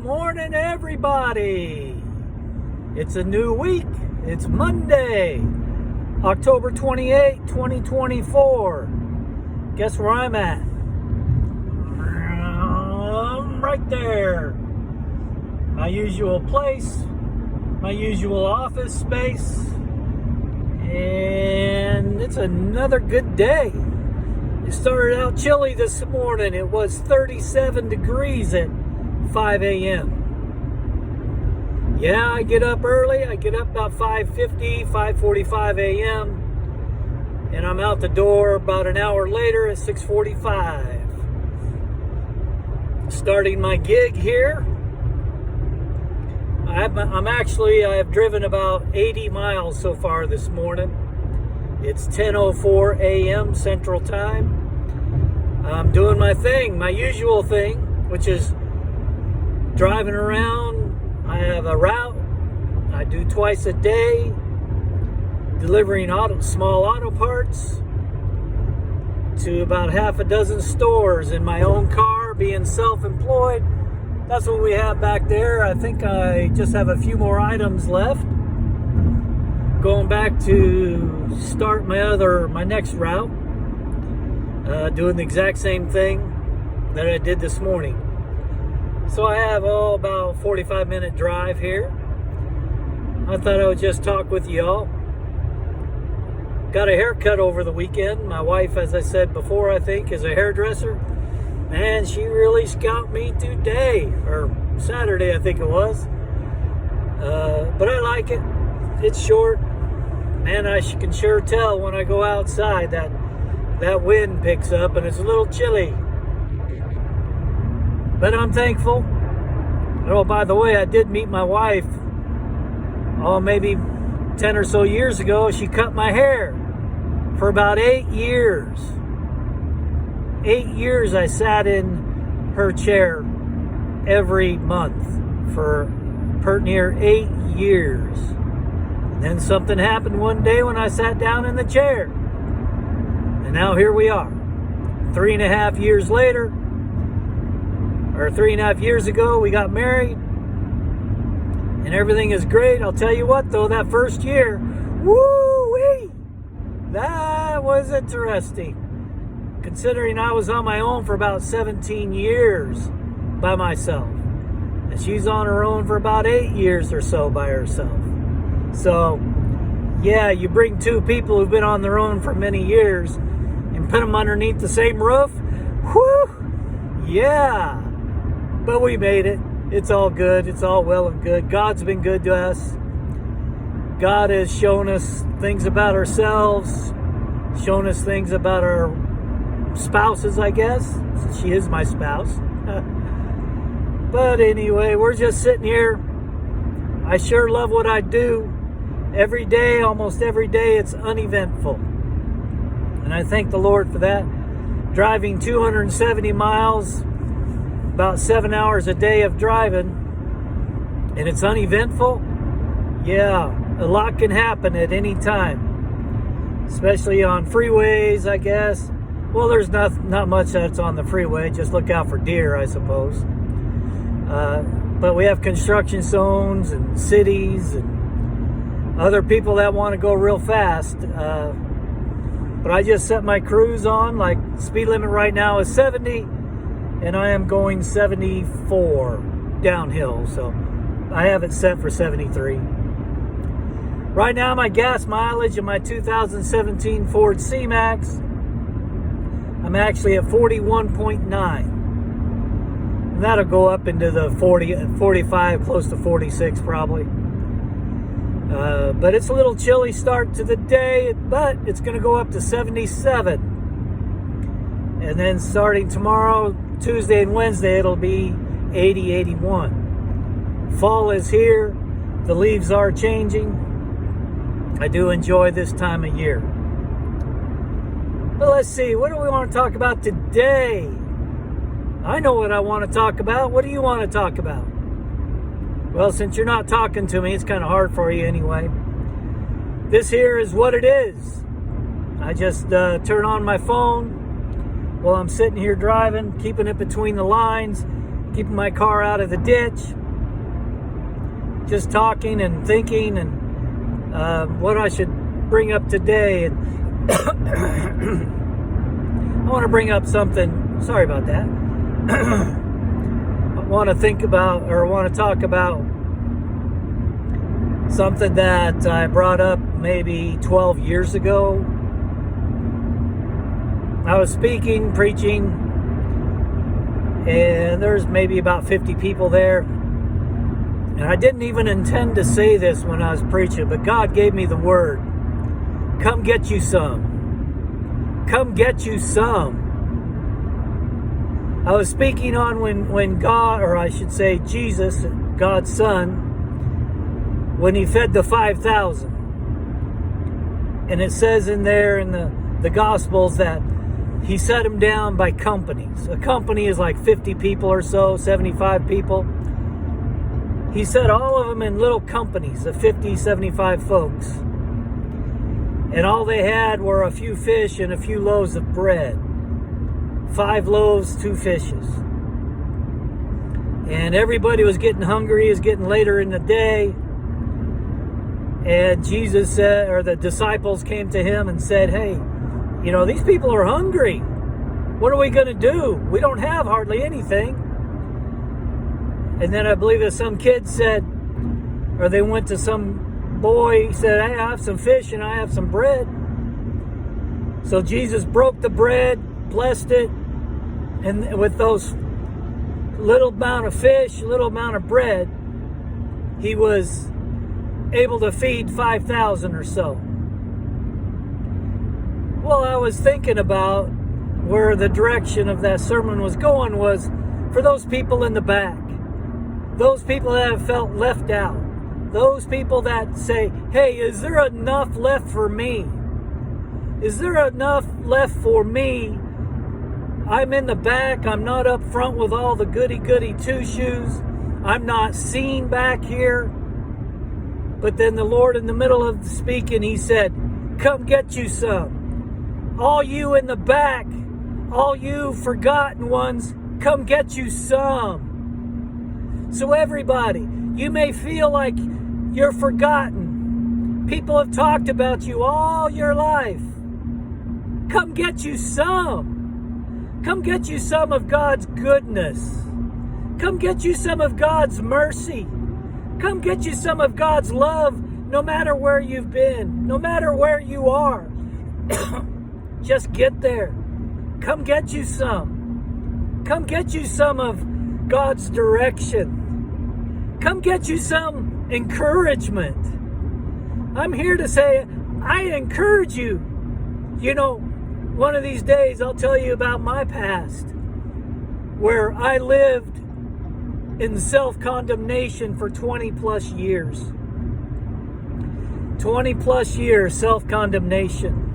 morning, everybody. It's a new week. It's Monday, October 28, 2024. Guess where I'm at? Right there. My usual place, my usual office space. And it's another good day. It started out chilly this morning. It was 37 degrees at 5 a.m. Yeah, I get up early. I get up about 5:50, 5:45 a.m. And I'm out the door about an hour later at 6:45. Starting my gig here. I have driven about 80 miles so far this morning. It's 10:04 a.m. Central Time. I'm doing my thing, my usual thing, which is driving around. I have a route I do twice a day, delivering small auto parts to about half a dozen stores in my own car, being self-employed. That's what we have back there. I think I just have a few more items left. Going back to start my next route, doing the exact same thing that I did this morning. So I have about 45-minute drive here. I thought I would just talk with y'all. Got a haircut over the weekend. My wife, as I said before, I think, is a hairdresser. Man, she really scalped me today, or Saturday, I think it was. But I like it. It's short. Man, I can sure tell when I go outside that wind picks up and it's a little chilly. But I'm thankful. Oh, by the way, I did meet my wife, maybe 10 or so years ago. She cut my hair for about 8 years. 8 years I sat in her chair every month for near 8 years. Then something happened one day when I sat down in the chair. And now here we are. 3.5 years later, or 3.5 years ago, we got married. And everything is great. I'll tell you what, though, that first year, woo-wee, that was interesting. Considering I was on my own for about 17 years by myself. And she's on her own for about 8 years or so by herself. So, yeah, you bring two people who've been on their own for many years and put them underneath the same roof. Whew! Yeah! But we made it. It's all good. It's all well and good. God's been good to us. God has shown us things about ourselves, shown us things about our spouses, I guess. She is my spouse. But anyway, we're just sitting here. I sure love what I do. Every day, almost every day, it's uneventful. And I thank the Lord for that. Driving 270 miles, about 7 hours a day of driving, and it's uneventful. Yeah, a lot can happen at any time, especially on freeways, I guess. Well, there's not much that's on the freeway. Just look out for deer, I suppose. But we have construction zones and cities and other people that want to go real fast. But I just set my cruise on, like speed limit right now is 70, and I am going 74 downhill. So I have it set for 73. Right now, my gas mileage in my 2017 Ford C-Max, I'm actually at 41.9. And that'll go up into the 45, close to 46 probably. But it's a little chilly start to the day, but it's going to go up to 77. And then starting tomorrow, Tuesday and Wednesday, it'll be 80, 81. Fall is here. The leaves are changing. I do enjoy this time of year. But let's see, what do we want to talk about today? I know what I want to talk about. What do you want to talk about? Well, since you're not talking to me, it's kind of hard for you anyway. This here is what it is. I just turn on my phone while I'm sitting here driving, keeping it between the lines, keeping my car out of the ditch, just talking and thinking and what I should bring up today. And I want to bring up something. Sorry about that. I want to talk about something that I brought up maybe 12 years ago. I was preaching, and there's maybe about 50 people there. And I didn't even intend to say this when I was preaching, but God gave me the word. Come get you some. Come get you some. I was speaking on when God, or I should say Jesus, God's Son, when he fed the 5,000. And it says in there in the Gospels that he set them down by companies. A company is like 50 people or so, 75 people. He set all of them in little companies of 50, 75 folks. And all they had were a few fish and a few loaves of bread. 5 loaves, 2 fishes. And everybody was getting hungry. It was getting later in the day. And Jesus said, or the disciples came to him and said, hey, you know, these people are hungry. What are we going to do? We don't have hardly anything. And then I believe that some kid said, or they went to some boy, said, hey, I have some fish and I have some bread. So Jesus broke the bread, blessed it, and with those little amount of fish, little amount of bread, he was able to feed 5,000 or so. Well, I was thinking about where the direction of that sermon was going was for those people in the back. Those people that have felt left out. Those people that say, hey, is there enough left for me? Is there enough left for me? I'm in the back. I'm not up front with all the goody-goody two-shoes. I'm not seen back here. But then the Lord, in the middle of speaking, he said, come get you some. All you in the back, all you forgotten ones, come get you some. So everybody, you may feel like you're forgotten. People have talked about you all your life. Come get you some. Come get you some of God's goodness. Come get you some of God's mercy. Come get you some of God's love, no matter where you've been, no matter where you are. Just get there. Come get you some. Come get you some of God's direction. Come get you some encouragement. I'm here to say, I encourage you. You know, one of these days I'll tell you about my past, where I lived in self-condemnation for 20 plus years. 20 plus years self-condemnation.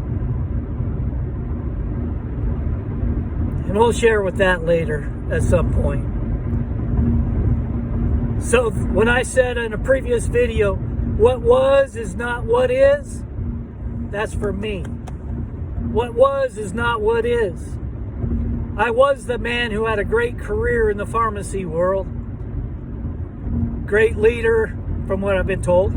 And we'll share with that later at some point. So when I said in a previous video, what was is not what is, that's for me. What was is not what is. I was the man who had a great career in the pharmacy world. Great leader, from what I've been told.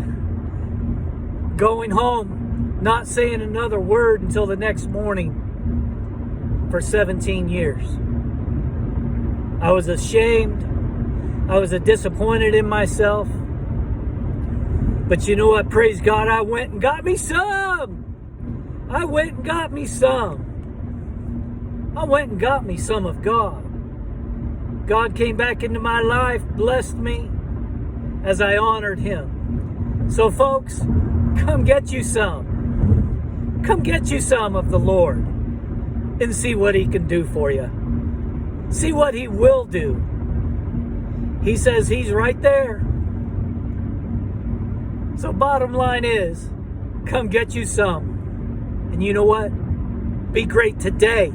Going home, not saying another word until the next morning for 17 years. I was ashamed. I was disappointed in myself. But you know what? Praise God, I went and got me some. I went and got me some. I went and got me some of God. God came back into my life, blessed me as I honored him. So folks, come get you some. Come get you some of the Lord and see what he can do for you. See what he will do. He says he's right there. So bottom line is, come get you some. And you know what? Be great today.